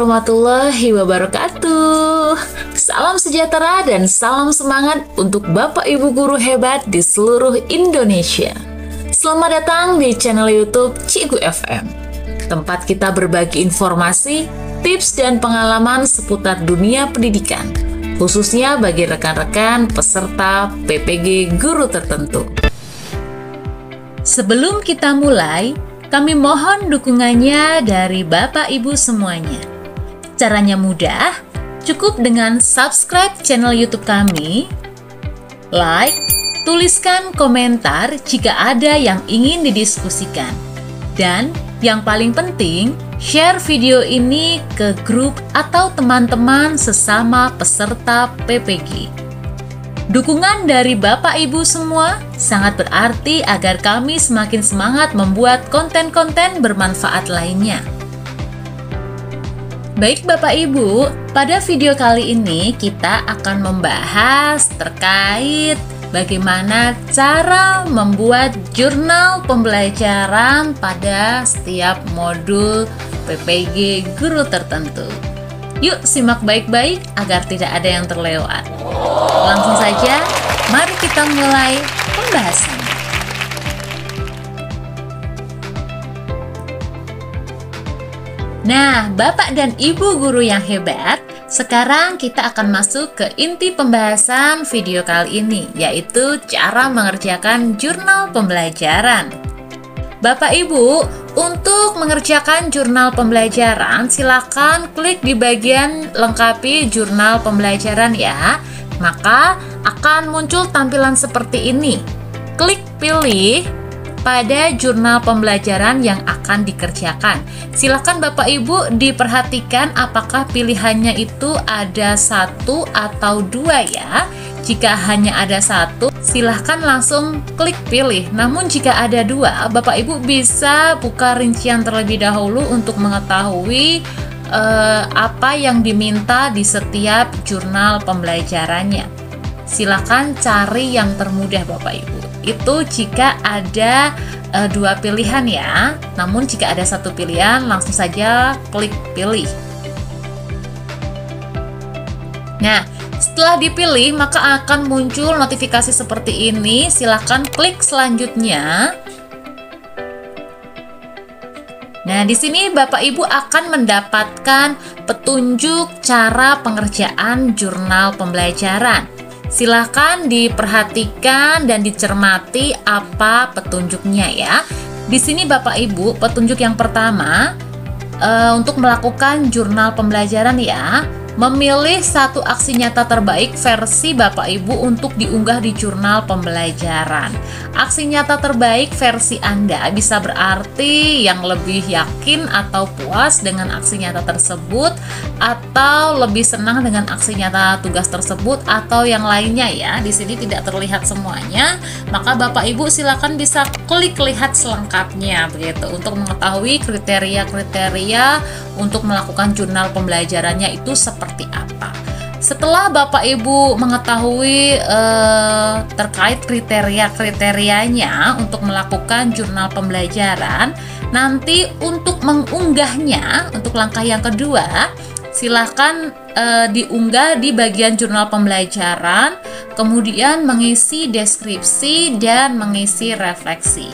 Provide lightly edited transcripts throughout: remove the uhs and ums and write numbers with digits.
warahmatullahi wabarakatuh. Salam sejahtera dan salam semangat untuk Bapak Ibu guru hebat di seluruh Indonesia. Selamat datang di channel YouTube Cikgu FM, tempat kita berbagi informasi, tips dan pengalaman seputar dunia pendidikan, khususnya bagi rekan-rekan peserta PPG guru tertentu. Sebelum kita mulai, kami mohon dukungannya dari Bapak Ibu semuanya. Caranya mudah, cukup dengan subscribe channel YouTube kami, like, tuliskan komentar jika ada yang ingin didiskusikan, dan yang paling penting, share video ini ke grup atau teman-teman sesama peserta PPG. Dukungan dari Bapak Ibu semua sangat berarti agar kami semakin semangat membuat konten-konten bermanfaat lainnya. Baik Bapak Ibu, pada video kali ini kita akan membahas terkait bagaimana cara membuat jurnal pembelajaran pada setiap modul PPG guru tertentu. Yuk simak baik-baik agar tidak ada yang terlewat. Langsung saja, mari kita mulai pembahasannya. Nah, Bapak dan Ibu guru yang hebat, sekarang kita akan masuk ke inti pembahasan video kali ini, yaitu cara mengerjakan jurnal pembelajaran. Bapak Ibu, untuk mengerjakan jurnal pembelajaran, silakan klik di bagian lengkapi jurnal pembelajaran ya. Maka akan muncul tampilan seperti ini. Klik pilih pada jurnal pembelajaran yang akan dikerjakan. Silakan Bapak Ibu diperhatikan apakah pilihannya itu ada satu atau dua ya. Jika hanya ada satu, silahkan langsung klik pilih. Namun jika ada dua, Bapak Ibu bisa buka rincian terlebih dahulu untuk mengetahui apa yang diminta di setiap jurnal pembelajarannya. Silahkan cari yang termudah Bapak Ibu. Itu jika ada dua pilihan ya. Namun jika ada satu pilihan, langsung saja klik pilih. Nah, setelah dipilih, maka akan muncul notifikasi seperti ini. Silahkan klik selanjutnya. Nah, di sini Bapak Ibu akan mendapatkan petunjuk cara pengerjaan jurnal pembelajaran. Silahkan diperhatikan dan dicermati apa petunjuknya ya. Di sini Bapak Ibu, petunjuk yang pertama untuk melakukan jurnal pembelajaran ya. Memilih satu aksi nyata terbaik versi Bapak Ibu untuk diunggah di jurnal pembelajaran. Aksi nyata terbaik versi Anda bisa berarti yang lebih yakin atau puas dengan aksi nyata tersebut, atau lebih senang dengan aksi nyata tugas tersebut, atau yang lainnya ya. Di sini tidak terlihat semuanya, maka Bapak Ibu silakan bisa klik lihat selengkapnya begitu untuk mengetahui kriteria-kriteria untuk melakukan jurnal pembelajarannya itu seperti apa. Setelah Bapak Ibu mengetahui terkait kriteria-kriterianya untuk melakukan jurnal pembelajaran, nanti untuk mengunggahnya, untuk langkah yang kedua, silahkan diunggah di bagian jurnal pembelajaran, kemudian mengisi deskripsi dan mengisi refleksi.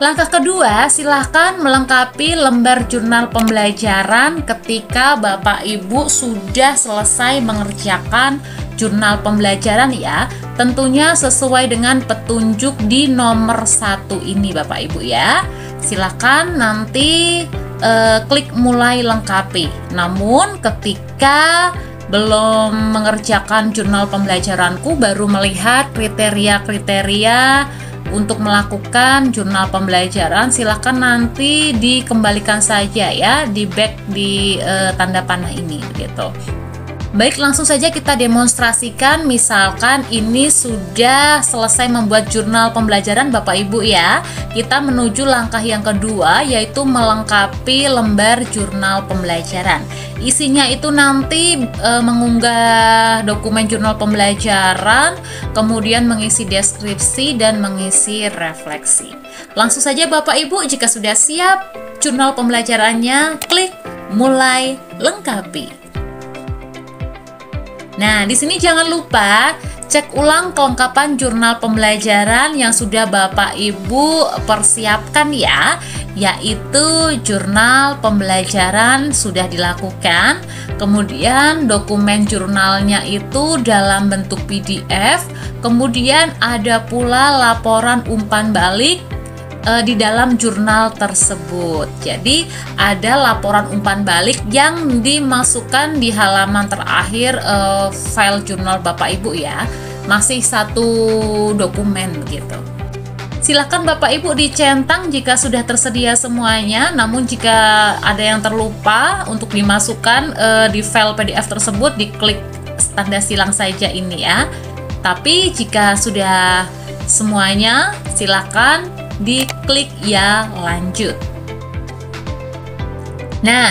Langkah kedua, silahkan melengkapi lembar jurnal pembelajaran ketika Bapak Ibu sudah selesai mengerjakan jurnal pembelajaran ya. Tentunya sesuai dengan petunjuk di nomor 1 ini Bapak Ibu ya. Silahkan nanti klik mulai lengkapi. Namun ketika belum mengerjakan jurnal pembelajaranku, baru melihat kriteria-kriteria untuk melakukan jurnal pembelajaran, silahkan nanti dikembalikan saja ya, di back di tanda panah ini gitu. Baik, langsung saja kita demonstrasikan. Misalkan ini sudah selesai membuat jurnal pembelajaran Bapak Ibu ya. Kita menuju langkah yang kedua, yaitu melengkapi lembar jurnal pembelajaran. Isinya itu nanti mengunggah dokumen jurnal pembelajaran, kemudian mengisi deskripsi dan mengisi refleksi. Langsung saja Bapak Ibu, jika sudah siap jurnal pembelajarannya, klik mulai lengkapi. Nah, di sini jangan lupa cek ulang kelengkapan jurnal pembelajaran yang sudah Bapak Ibu persiapkan ya, yaitu jurnal pembelajaran sudah dilakukan, kemudian dokumen jurnalnya itu dalam bentuk PDF, kemudian ada pula laporan umpan balik di dalam jurnal tersebut. Jadi ada laporan umpan balik yang dimasukkan di halaman terakhir file jurnal Bapak Ibu ya. Masih satu dokumen begitu. Silakan Bapak Ibu dicentang jika sudah tersedia semuanya. Namun jika ada yang terlupa untuk dimasukkan di file PDF tersebut, diklik tanda silang saja ini ya. Tapi jika sudah semuanya, silakan diklik ya lanjut. Nah,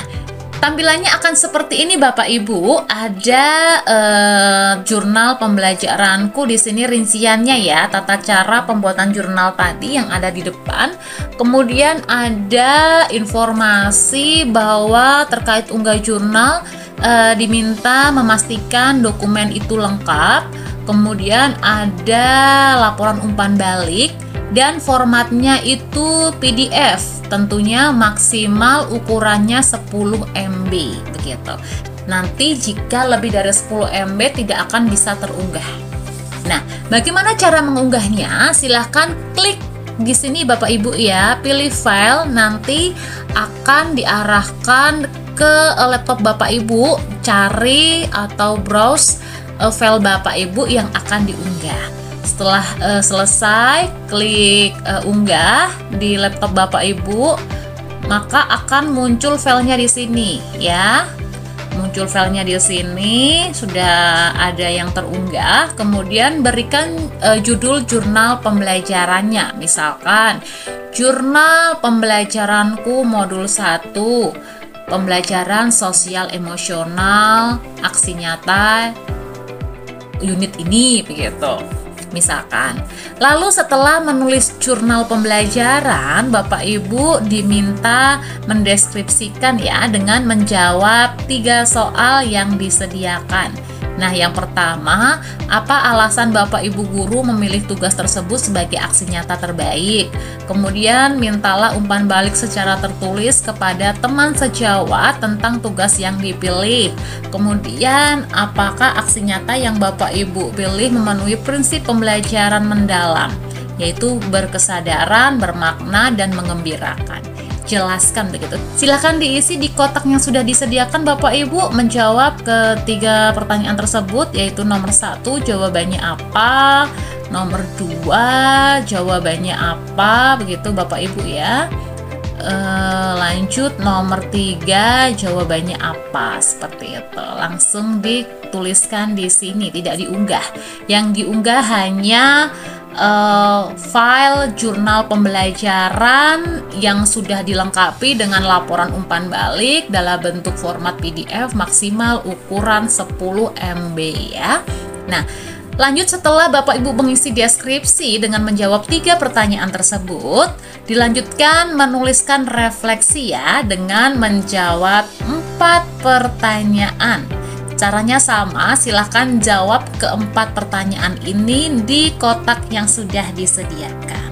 tampilannya akan seperti ini Bapak Ibu. Ada jurnal pembelajaranku di sini rinciannya ya, tata cara pembuatan jurnal tadi yang ada di depan. Kemudian ada informasi bahwa terkait unggah jurnal diminta memastikan dokumen itu lengkap. Kemudian ada laporan umpan balik. Dan formatnya itu PDF, tentunya maksimal ukurannya 10 MB begitu. Nanti jika lebih dari 10 MB tidak akan bisa terunggah. Nah, bagaimana cara mengunggahnya? Silahkan klik di sini Bapak Ibu ya, pilih file, nanti akan diarahkan ke laptop Bapak Ibu, cari atau browse file Bapak Ibu yang akan diunggah. Setelah selesai, klik unggah di laptop Bapak Ibu, maka akan muncul filenya di sini ya. Muncul filenya di sini, sudah ada yang terunggah. Kemudian berikan judul jurnal pembelajarannya. Misalkan jurnal pembelajaranku modul 1, pembelajaran sosial emosional, aksi nyata unit ini begitu. Misalkan. Lalu setelah menulis jurnal pembelajaran, Bapak Ibu diminta mendeskripsikan ya dengan menjawab 3 soal yang disediakan. Nah, yang pertama, apa alasan Bapak Ibu guru memilih tugas tersebut sebagai aksi nyata terbaik? Kemudian mintalah umpan balik secara tertulis kepada teman sejawat tentang tugas yang dipilih. Kemudian, apakah aksi nyata yang Bapak Ibu pilih memenuhi prinsip pembelajaran mendalam, yaitu berkesadaran, bermakna, dan mengembirakan? Jelaskan begitu. Silahkan diisi di kotak yang sudah disediakan Bapak Ibu, menjawab ketiga pertanyaan tersebut, yaitu nomor 1 jawabannya apa, nomor 2 jawabannya apa, begitu Bapak Ibu ya. Lanjut nomor 3 jawabannya apa, seperti itu. Langsung dituliskan di sini, tidak diunggah. Yang diunggah hanya file jurnal pembelajaran yang sudah dilengkapi dengan laporan umpan balik dalam bentuk format PDF maksimal ukuran 10 MB ya. Nah, lanjut setelah Bapak Ibu mengisi deskripsi dengan menjawab 3 pertanyaan tersebut, dilanjutkan menuliskan refleksi ya dengan menjawab 4 pertanyaan. Caranya sama, silahkan jawab keempat pertanyaan ini di kotak yang sudah disediakan.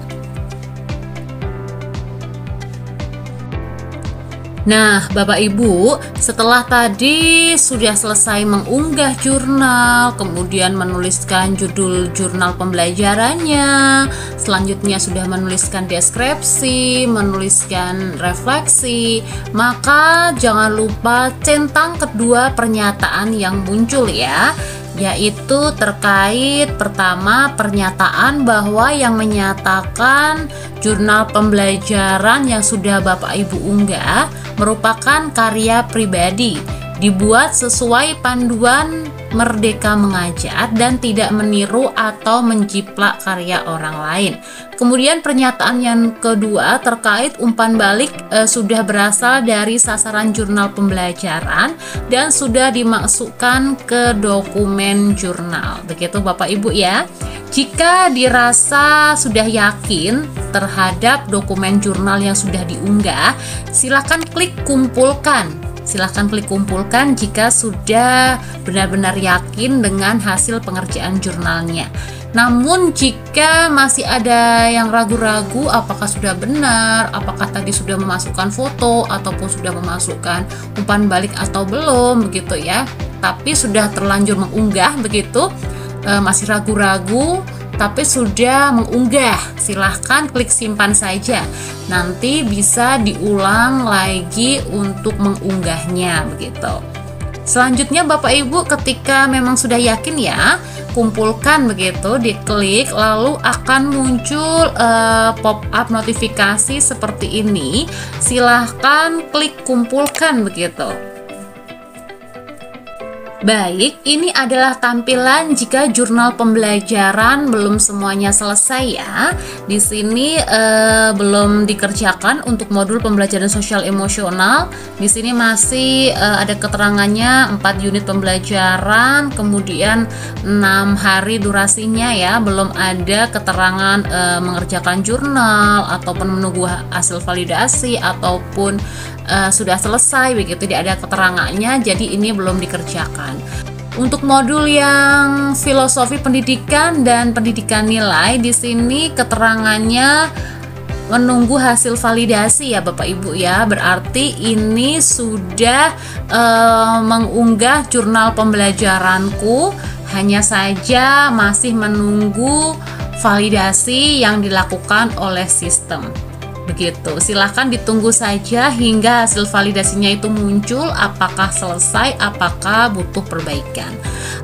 Nah, Bapak Ibu, setelah tadi sudah selesai mengunggah jurnal, kemudian menuliskan judul jurnal pembelajarannya, selanjutnya sudah menuliskan deskripsi, menuliskan refleksi, maka jangan lupa centang kedua pernyataan yang muncul ya, yaitu terkait pertama pernyataan bahwa yang menyatakan jurnal pembelajaran yang sudah Bapak Ibu unggah merupakan karya pribadi, dibuat sesuai panduan Merdeka Mengajar dan tidak meniru atau menjiplak karya orang lain. Kemudian pernyataan yang kedua terkait umpan balik sudah berasal dari sasaran jurnal pembelajaran dan sudah dimasukkan ke dokumen jurnal. Begitu Bapak Ibu ya. Jika dirasa sudah yakin terhadap dokumen jurnal yang sudah diunggah, silakan klik kumpulkan Silahkan klik kumpulkan jika sudah benar-benar yakin dengan hasil pengerjaan jurnalnya. Namun jika masih ada yang ragu-ragu apakah sudah benar, apakah tadi sudah memasukkan foto ataupun sudah memasukkan umpan balik atau belum begitu ya, tapi sudah terlanjur mengunggah begitu, masih ragu-ragu tapi sudah mengunggah, silahkan klik simpan saja. Nanti bisa diulang lagi untuk mengunggahnya begitu. Selanjutnya Bapak Ibu ketika memang sudah yakin ya, kumpulkan begitu, diklik lalu akan muncul pop-up notifikasi seperti ini. Silahkan klik kumpulkan begitu. Baik, ini adalah tampilan jika jurnal pembelajaran belum semuanya selesai ya. Di sini belum dikerjakan untuk modul pembelajaran sosial emosional. Di sini masih ada keterangannya 4 unit pembelajaran, kemudian 6 hari durasinya ya. Belum ada keterangan mengerjakan jurnal ataupun menunggu hasil validasi ataupun sudah selesai begitu, tidak ada keterangannya, jadi ini belum dikerjakan. Untuk modul yang filosofi pendidikan dan pendidikan nilai, di sini keterangannya menunggu hasil validasi ya Bapak Ibu ya. Berarti ini sudah mengunggah jurnal pembelajaranku, hanya saja masih menunggu validasi yang dilakukan oleh sistem. Begitu, silahkan ditunggu saja hingga hasil validasinya itu muncul, apakah selesai, apakah butuh perbaikan.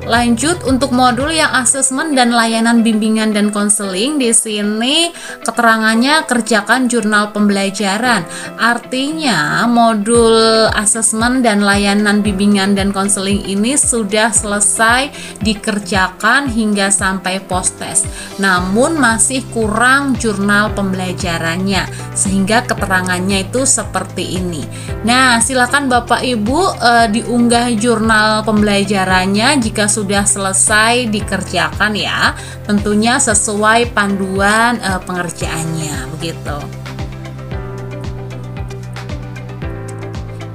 Lanjut untuk modul yang asesmen dan layanan bimbingan dan konseling, di sini keterangannya kerjakan jurnal pembelajaran. Artinya modul asesmen dan layanan bimbingan dan konseling ini sudah selesai dikerjakan hingga sampai post test. Namun masih kurang jurnal pembelajarannya, sehingga keterangannya itu seperti ini. Nah, silakan Bapak Ibu diunggah jurnal pembelajarannya jika sudah selesai dikerjakan ya. Tentunya sesuai panduan pengerjaannya begitu.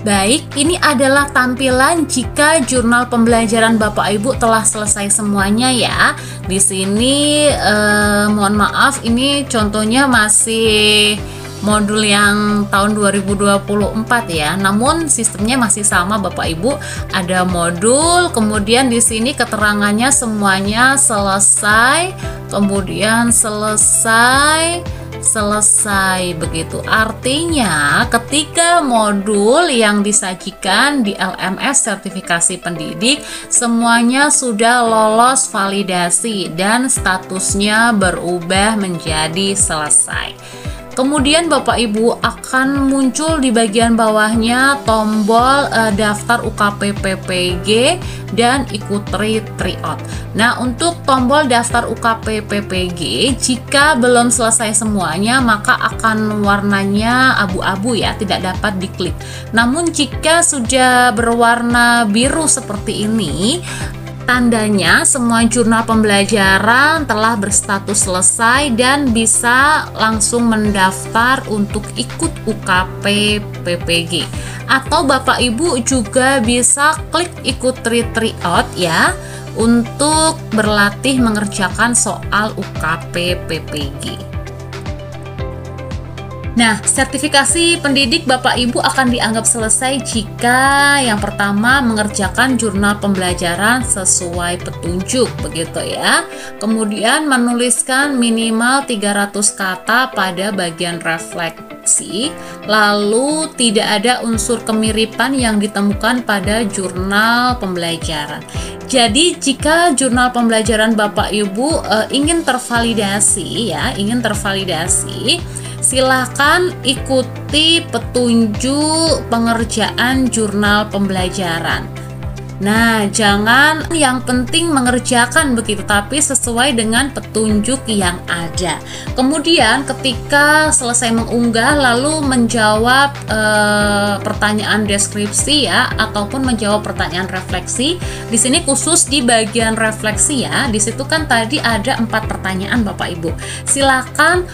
Baik, ini adalah tampilan jika jurnal pembelajaran Bapak Ibu telah selesai semuanya ya. Di sini mohon maaf, ini contohnya masih modul yang tahun 2024 ya. Namun sistemnya masih sama Bapak Ibu. Ada modul, kemudian di sini keterangannya semuanya selesai, kemudian selesai begitu. Artinya ketika modul yang disajikan di LMS sertifikasi pendidik semuanya sudah lolos validasi dan statusnya berubah menjadi selesai. Kemudian Bapak Ibu akan muncul di bagian bawahnya tombol daftar UKP PPG dan ikuti tryout. Nah, untuk tombol daftar UKP PPG jika belum selesai semuanya maka akan warnanya abu-abu ya, tidak dapat diklik. Namun jika sudah berwarna biru seperti ini, tandanya semua jurnal pembelajaran telah berstatus selesai dan bisa langsung mendaftar untuk ikut UKP PPG. Atau Bapak Ibu juga bisa klik ikut tryout ya untuk berlatih mengerjakan soal UKP PPG. Nah, sertifikasi pendidik Bapak Ibu akan dianggap selesai jika yang pertama mengerjakan jurnal pembelajaran sesuai petunjuk begitu ya. Kemudian menuliskan minimal 300 kata pada bagian refleksi, lalu tidak ada unsur kemiripan yang ditemukan pada jurnal pembelajaran. Jadi jika jurnal pembelajaran Bapak Ibu ingin tervalidasi ya, silakan ikuti petunjuk pengerjaan jurnal pembelajaran. Nah, jangan yang penting mengerjakan begitu, tapi sesuai dengan petunjuk yang ada. Kemudian ketika selesai mengunggah lalu menjawab pertanyaan deskripsi ya, ataupun menjawab pertanyaan refleksi. Di sini khusus di bagian refleksi ya. Di situ kan tadi ada 4 pertanyaan Bapak Ibu. Silakan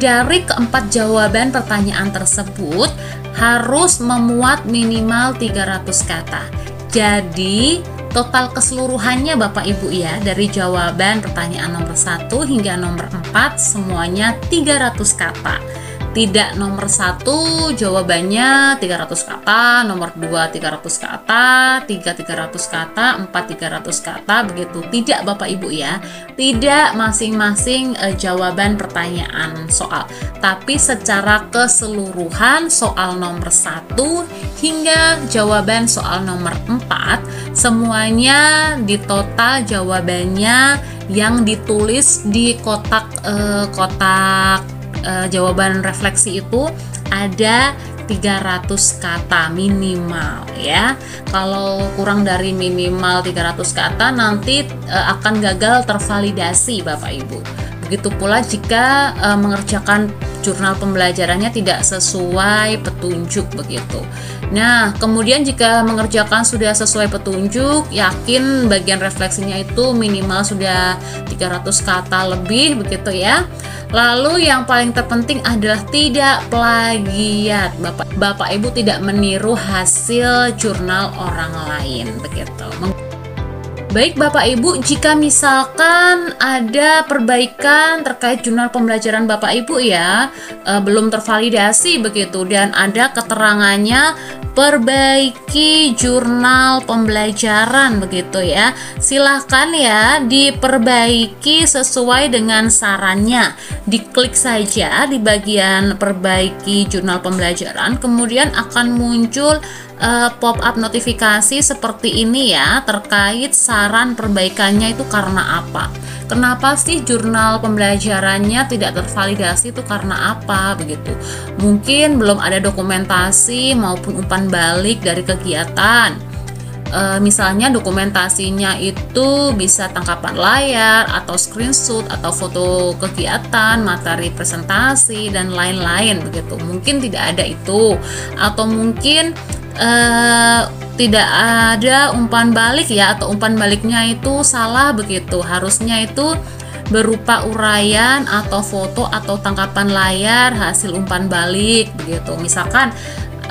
dari keempat jawaban pertanyaan tersebut harus memuat minimal 300 kata. Jadi total keseluruhannya Bapak Ibu ya, dari jawaban pertanyaan nomor 1 hingga nomor 4 semuanya 300 kata. Tidak nomor 1 jawabannya 300 kata, nomor 2 300 kata, 3 300 kata, 4 300 kata, begitu. Tidak Bapak Ibu ya, tidak masing-masing jawaban pertanyaan soal, tapi secara keseluruhan soal nomor 1 hingga jawaban soal nomor 4 semuanya di total jawabannya yang ditulis di kotak jawaban refleksi itu ada 300 kata minimal ya. Kalau kurang dari minimal 300 kata nanti akan gagal tervalidasi Bapak Ibu. Begitu pula jika mengerjakan jurnal pembelajarannya tidak sesuai petunjuk begitu. Nah, kemudian jika mengerjakan sudah sesuai petunjuk, yakin bagian refleksinya itu minimal sudah 300 kata lebih begitu ya. Lalu yang paling terpenting adalah tidak plagiat. Bapak Ibu tidak meniru hasil jurnal orang lain begitu. Baik Bapak Ibu, jika misalkan ada perbaikan terkait jurnal pembelajaran Bapak Ibu ya, belum tervalidasi begitu, dan ada keterangannya perbaiki jurnal pembelajaran begitu ya, silahkan ya diperbaiki sesuai dengan sarannya. Diklik saja di bagian perbaiki jurnal pembelajaran, kemudian akan muncul pop-up notifikasi seperti ini ya, terkait saran perbaikannya itu karena apa. Kenapa sih jurnal pembelajarannya tidak tervalidasi, itu karena apa begitu. Mungkin belum ada dokumentasi maupun umpan balik dari kegiatan. Misalnya dokumentasinya itu bisa tangkapan layar atau screenshot atau foto kegiatan, materi presentasi dan lain-lain begitu. Mungkin tidak ada itu, atau mungkin tidak ada umpan balik ya, atau umpan baliknya itu salah begitu. Harusnya itu berupa uraian atau foto atau tangkapan layar hasil umpan balik begitu. Misalkan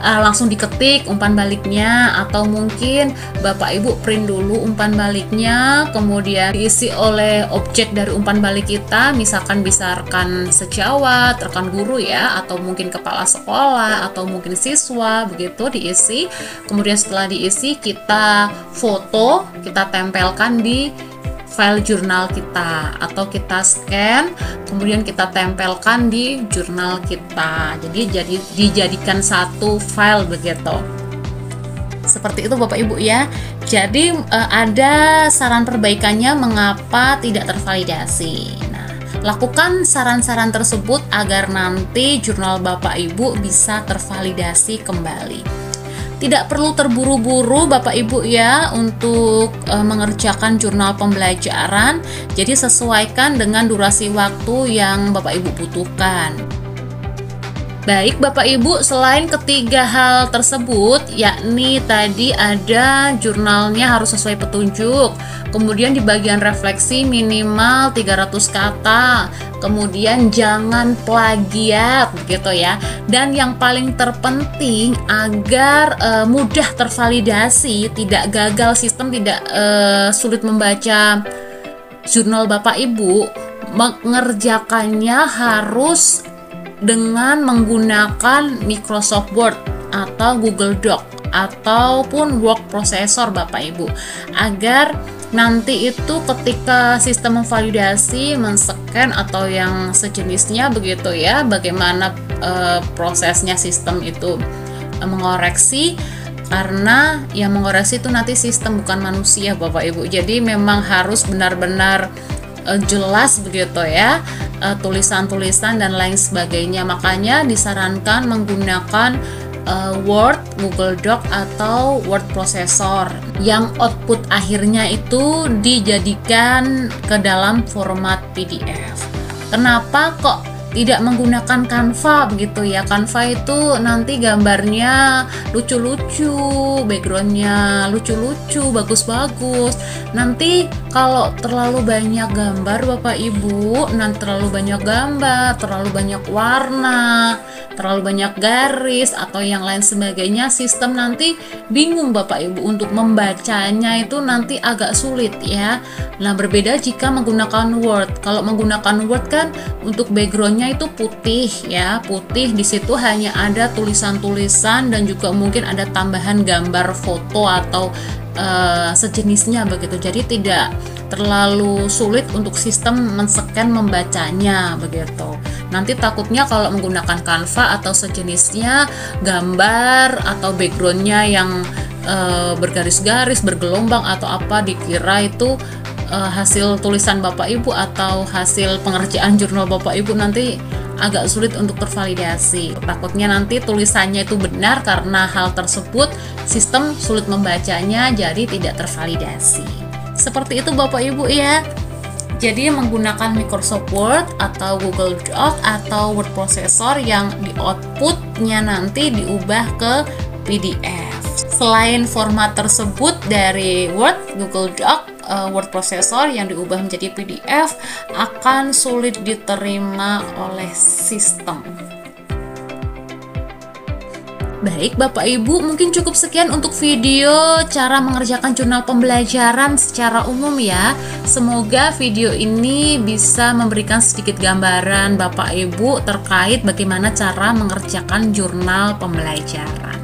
langsung diketik umpan baliknya, atau mungkin Bapak Ibu print dulu umpan baliknya, kemudian diisi oleh objek dari umpan balik kita, misalkan bisa rekan sejawat, rekan guru ya, atau mungkin kepala sekolah, atau mungkin siswa begitu diisi. Kemudian setelah diisi kita foto, kita tempelkan di file jurnal kita, atau kita scan kemudian kita tempelkan di jurnal kita. Jadi dijadikan satu file begitu. Seperti itu Bapak Ibu ya. Jadi ada saran perbaikannya mengapa tidak tervalidasi. Nah, lakukan saran-saran tersebut agar nanti jurnal Bapak Ibu bisa tervalidasi kembali. Tidak perlu terburu-buru Bapak Ibu ya untuk mengerjakan jurnal pembelajaran. Jadi sesuaikan dengan durasi waktu yang Bapak Ibu butuhkan. Baik Bapak Ibu, selain ketiga hal tersebut, yakni tadi ada jurnalnya harus sesuai petunjuk, kemudian di bagian refleksi minimal 300 kata, kemudian jangan plagiat begitu ya, dan yang paling terpenting agar mudah tervalidasi, tidak gagal sistem, tidak sulit membaca jurnal Bapak Ibu, mengerjakannya harus dengan menggunakan Microsoft Word atau Google Doc ataupun Word Processor Bapak Ibu, agar nanti itu ketika sistem memvalidasi, men-scan atau yang sejenisnya begitu ya, bagaimana prosesnya sistem itu mengoreksi, karena yang mengoreksi itu nanti sistem bukan manusia Bapak Ibu. Jadi memang harus benar-benar jelas begitu ya, tulisan-tulisan dan lain sebagainya. Makanya disarankan menggunakan Word, Google Doc atau Word Processor yang output akhirnya itu dijadikan ke dalam format PDF. Kenapa kok tidak menggunakan Canva begitu ya. Canva itu nanti gambarnya lucu-lucu, backgroundnya lucu-lucu, bagus-bagus. Nanti kalau terlalu banyak gambar Bapak Ibu, nanti terlalu banyak gambar, terlalu banyak warna, terlalu banyak garis atau yang lain sebagainya, sistem nanti bingung Bapak Ibu untuk membacanya, itu nanti agak sulit ya. Nah, berbeda jika menggunakan Word. Kalau menggunakan Word kan untuk backgroundnya itu putih ya, putih, di situ hanya ada tulisan-tulisan dan juga mungkin ada tambahan gambar foto atau sejenisnya begitu. Jadi tidak terlalu sulit untuk sistem men-scan membacanya begitu. Nanti takutnya kalau menggunakan Canva atau sejenisnya, gambar atau backgroundnya yang bergaris-garis, bergelombang atau apa, dikira itu hasil tulisan Bapak Ibu atau hasil pengerjaan jurnal Bapak Ibu, nanti agak sulit untuk tervalidasi. Takutnya nanti tulisannya itu benar, karena hal tersebut sistem sulit membacanya, jadi tidak tervalidasi. Seperti itu Bapak Ibu ya. Jadi menggunakan Microsoft Word atau Google Doc atau word processor yang di outputnya nanti diubah ke PDF. Selain format tersebut dari Word, Google Doc, word processor yang diubah menjadi PDF akan sulit diterima oleh sistem. Baik Bapak Ibu, mungkin cukup sekian untuk video cara mengerjakan jurnal pembelajaran secara umum ya. Semoga video ini bisa memberikan sedikit gambaran Bapak Ibu terkait bagaimana cara mengerjakan jurnal pembelajaran.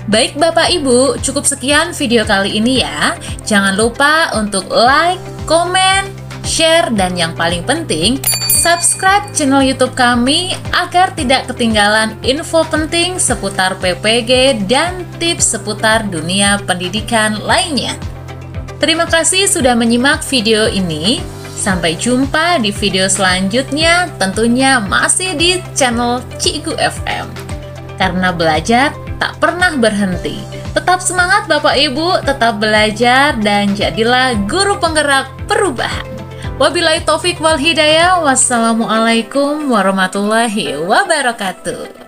Baik Bapak Ibu, cukup sekian video kali ini ya. Jangan lupa untuk like, komen, share, dan yang paling penting, subscribe channel YouTube kami agar tidak ketinggalan info penting seputar PPG dan tips seputar dunia pendidikan lainnya. Terima kasih sudah menyimak video ini. Sampai jumpa di video selanjutnya, tentunya masih di channel Cikgu FM. Karena belajar tak pernah berhenti. Tetap semangat Bapak Ibu, tetap belajar dan jadilah guru penggerak perubahan. Wabillahi taufik wal hidayah. Wassalamualaikum warahmatullahi wabarakatuh.